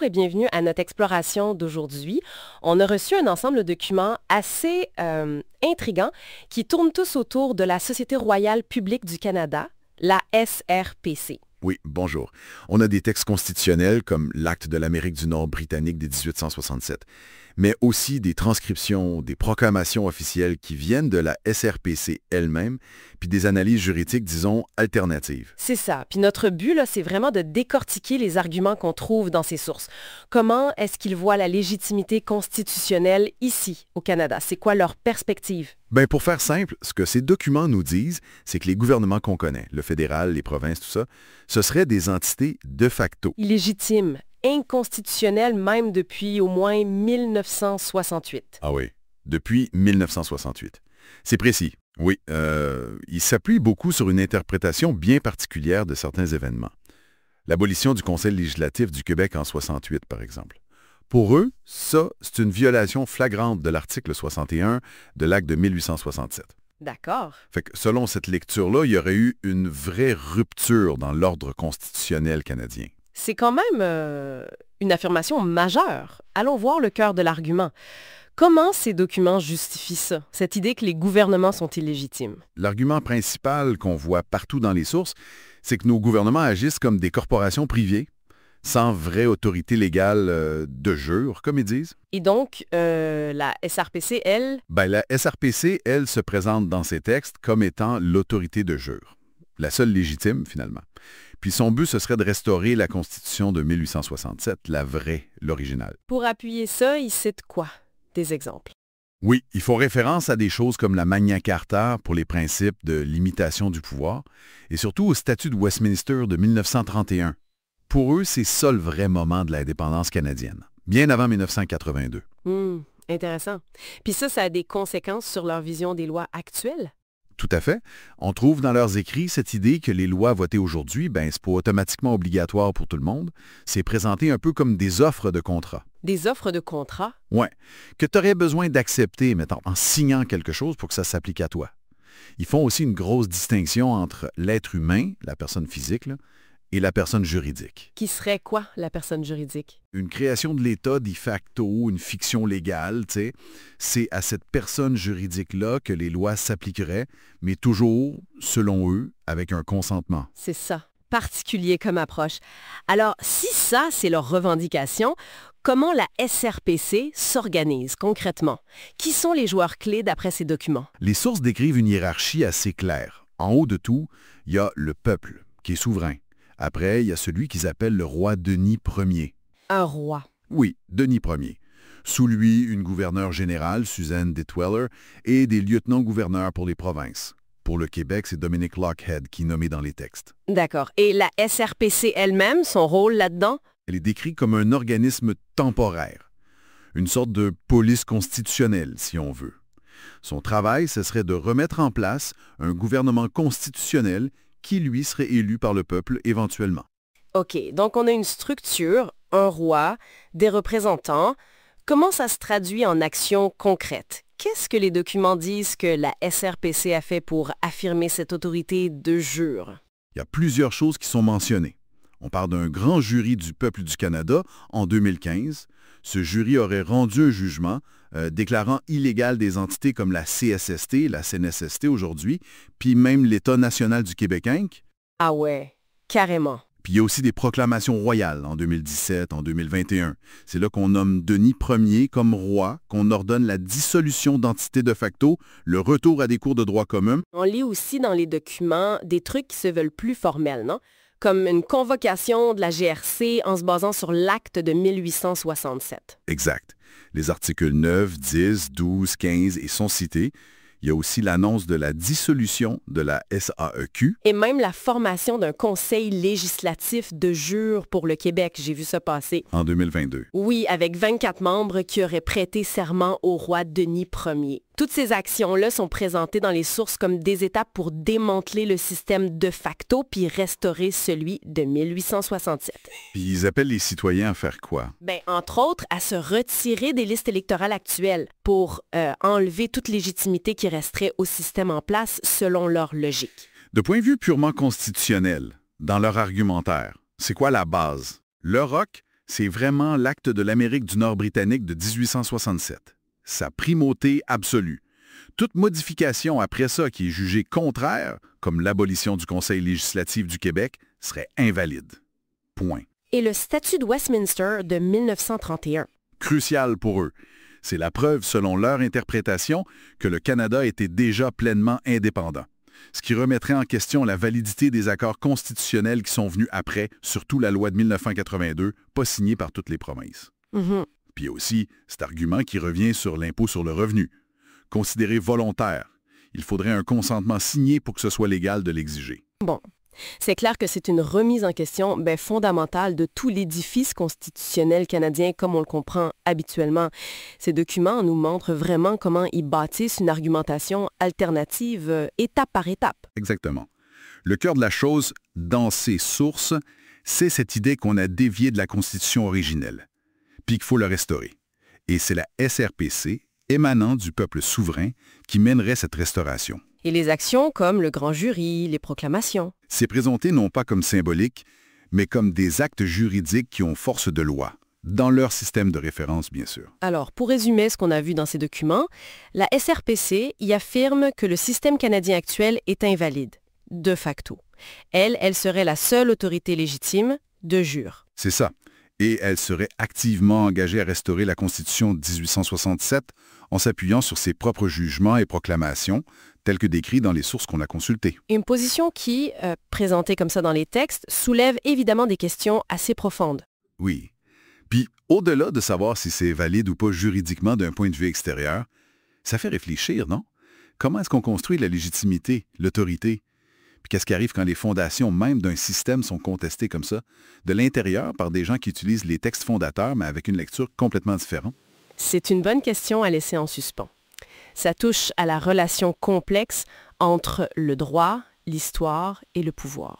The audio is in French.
bonjour et bienvenue à notre exploration d'aujourd'hui. On a reçu un ensemble de documents assez intrigants qui tournent tous autour de la Société royale publique du Canada, la SRPC. Oui, bonjour. On a des textes constitutionnels comme l'Acte de l'Amérique du Nord britannique de 1867, mais aussi des transcriptions, des proclamations officielles qui viennent de la SRPC elle-même, puis des analyses juridiques, disons, alternatives. C'est ça. Puis notre but, là, c'est vraiment de décortiquer les arguments qu'on trouve dans ces sources. Comment est-ce qu'ils voient la légitimité constitutionnelle ici, au Canada? C'est quoi leur perspective? Bien, pour faire simple, ce que ces documents nous disent, c'est que les gouvernements qu'on connaît, le fédéral, les provinces, tout ça, ce seraient des entités de facto. Illégitimes, inconstitutionnelles même depuis au moins 1968. Ah oui, depuis 1968. C'est précis. Oui, il s'appuie beaucoup sur une interprétation bien particulière de certains événements. L'abolition du Conseil législatif du Québec en 68, par exemple. Pour eux, ça, c'est une violation flagrante de l'article 61 de l'Acte de 1867. D'accord. Fait que selon cette lecture-là, il y aurait eu une vraie rupture dans l'ordre constitutionnel canadien. C'est quand même une affirmation majeure. Allons voir le cœur de l'argument. Comment ces documents justifient ça, cette idée que les gouvernements sont illégitimes? L'argument principal qu'on voit partout dans les sources, c'est que nos gouvernements agissent comme des corporations privées, sans vraie autorité légale de jure, comme ils disent. Et donc, la SRPC, elle... Ben, la SRPC, elle, se présente dans ses textes comme étant l'autorité de jure, la seule légitime, finalement. Puis son but, ce serait de restaurer la Constitution de 1867, la vraie, l'originale. Pour appuyer ça, il cite quoi? Des exemples. Oui, ils font référence à des choses comme la Magna Carta pour les principes de limitation du pouvoir, et surtout au statut de Westminster de 1931. Pour eux, c'est ça le vrai moment de l'indépendance canadienne, bien avant 1982. Intéressant. Puis ça a des conséquences sur leur vision des lois actuelles? Tout à fait. On trouve dans leurs écrits cette idée que les lois votées aujourd'hui, ben, c'est pas automatiquement obligatoire pour tout le monde. C'est présenté un peu comme des offres de contrat. Des offres de contrat? Oui, que tu aurais besoin d'accepter, mettons, en signant quelque chose pour que ça s'applique à toi. Ils font aussi une grosse distinction entre l'être humain, la personne physique, là, et la personne juridique. Qui serait quoi, la personne juridique? Une création de l'État de facto, une fiction légale, tu sais, c'est à cette personne juridique-là que les lois s'appliqueraient, mais toujours, selon eux, avec un consentement. C'est ça. Particulier comme approche. Alors, si ça, c'est leur revendication, comment la SRPC s'organise concrètement? Qui sont les joueurs clés d'après ces documents? Les sources décrivent une hiérarchie assez claire. En haut de tout, il y a le peuple, qui est souverain. Après, il y a celui qu'ils appellent le roi Denis Ier. Un roi. Oui, Denis Ier. Sous lui, une gouverneure générale, Suzanne Detweiler, et des lieutenants-gouverneurs pour les provinces. Pour le Québec, c'est Dominic Lochhead qui est nommé dans les textes. D'accord. Et la SRPC elle-même, son rôle là-dedans? Elle est décrite comme un organisme temporaire. Une sorte de police constitutionnelle, si on veut. Son travail, ce serait de remettre en place un gouvernement constitutionnel qui, lui, serait élu par le peuple éventuellement. OK, donc on a une structure, un roi, des représentants. Comment ça se traduit en actions concrètes? Qu'est-ce que les documents disent que la SRPC a fait pour affirmer cette autorité de jure? Il y a plusieurs choses qui sont mentionnées. On parle d'un grand jury du peuple du Canada en 2015. Ce jury aurait rendu un jugement déclarant illégal des entités comme la CSST, la CNSST aujourd'hui, puis même l'État national du Québec Inc. Ah ouais, carrément. Puis il y a aussi des proclamations royales en 2017, en 2021. C'est là qu'on nomme Denis Ier comme roi, qu'on ordonne la dissolution d'entités de facto, le retour à des cours de droit commun. On lit aussi dans les documents des trucs qui se veulent plus formels, non? Comme une convocation de la GRC en se basant sur l'acte de 1867. Exact. Les articles 9, 10, 12, 15 et sont cités. Il y a aussi l'annonce de la dissolution de la SAEQ. Et même la formation d'un conseil législatif de jure pour le Québec. J'ai vu ça passer. En 2022. Oui, avec 24 membres qui auraient prêté serment au roi Denis Ier. Toutes ces actions-là sont présentées dans les sources comme des étapes pour démanteler le système de facto puis restaurer celui de 1867. Puis ils appellent les citoyens à faire quoi? Bien, entre autres, à se retirer des listes électorales actuelles pour enlever toute légitimité qui resterait au système en place selon leur logique. De point de vue purement constitutionnel, dans leur argumentaire, c'est quoi la base? Le roc, C'est vraiment l'acte de l'Amérique du Nord britannique de 1867. Sa primauté absolue. Toute modification après ça qui est jugée contraire, comme l'abolition du Conseil législatif du Québec, serait invalide. Point. Et le statut de Westminster de 1931. Crucial pour eux. C'est la preuve, selon leur interprétation, que le Canada était déjà pleinement indépendant. Ce qui remettrait en question la validité des accords constitutionnels qui sont venus après, surtout la loi de 1982, pas signée par toutes les provinces. Mhm. Puis il y a aussi cet argument qui revient sur l'impôt sur le revenu. Considéré volontaire, il faudrait un consentement signé pour que ce soit légal de l'exiger. Bon, c'est clair que c'est une remise en question fondamentale de tout l'édifice constitutionnel canadien comme on le comprend habituellement. Ces documents nous montrent vraiment comment ils bâtissent une argumentation alternative étape par étape. Exactement. Le cœur de la chose, dans ces sources, c'est cette idée qu'on a dévié de la Constitution originelle, puis qu'il faut le restaurer. Et c'est la SRPC, émanant du peuple souverain, qui mènerait cette restauration. Et les actions comme le grand jury, les proclamations. C'est présenté non pas comme symbolique, mais comme des actes juridiques qui ont force de loi, dans leur système de référence, bien sûr. Alors, pour résumer ce qu'on a vu dans ces documents, la SRPC y affirme que le système canadien actuel est invalide, de facto. Elle serait la seule autorité légitime, de jure. C'est ça. Et elle serait activement engagée à restaurer la Constitution de 1867 en s'appuyant sur ses propres jugements et proclamations, tels que décrits dans les sources qu'on a consultées. Une position qui, présentée comme ça dans les textes, soulève évidemment des questions assez profondes. Oui. Puis, au-delà de savoir si c'est valide ou pas juridiquement d'un point de vue extérieur, ça fait réfléchir, non? Comment est-ce qu'on construit la légitimité, l'autorité? Puis qu'est-ce qui arrive quand les fondations même d'un système sont contestées comme ça, de l'intérieur par des gens qui utilisent les textes fondateurs, mais avec une lecture complètement différente? C'est une bonne question à laisser en suspens. Ça touche à la relation complexe entre le droit, l'histoire et le pouvoir.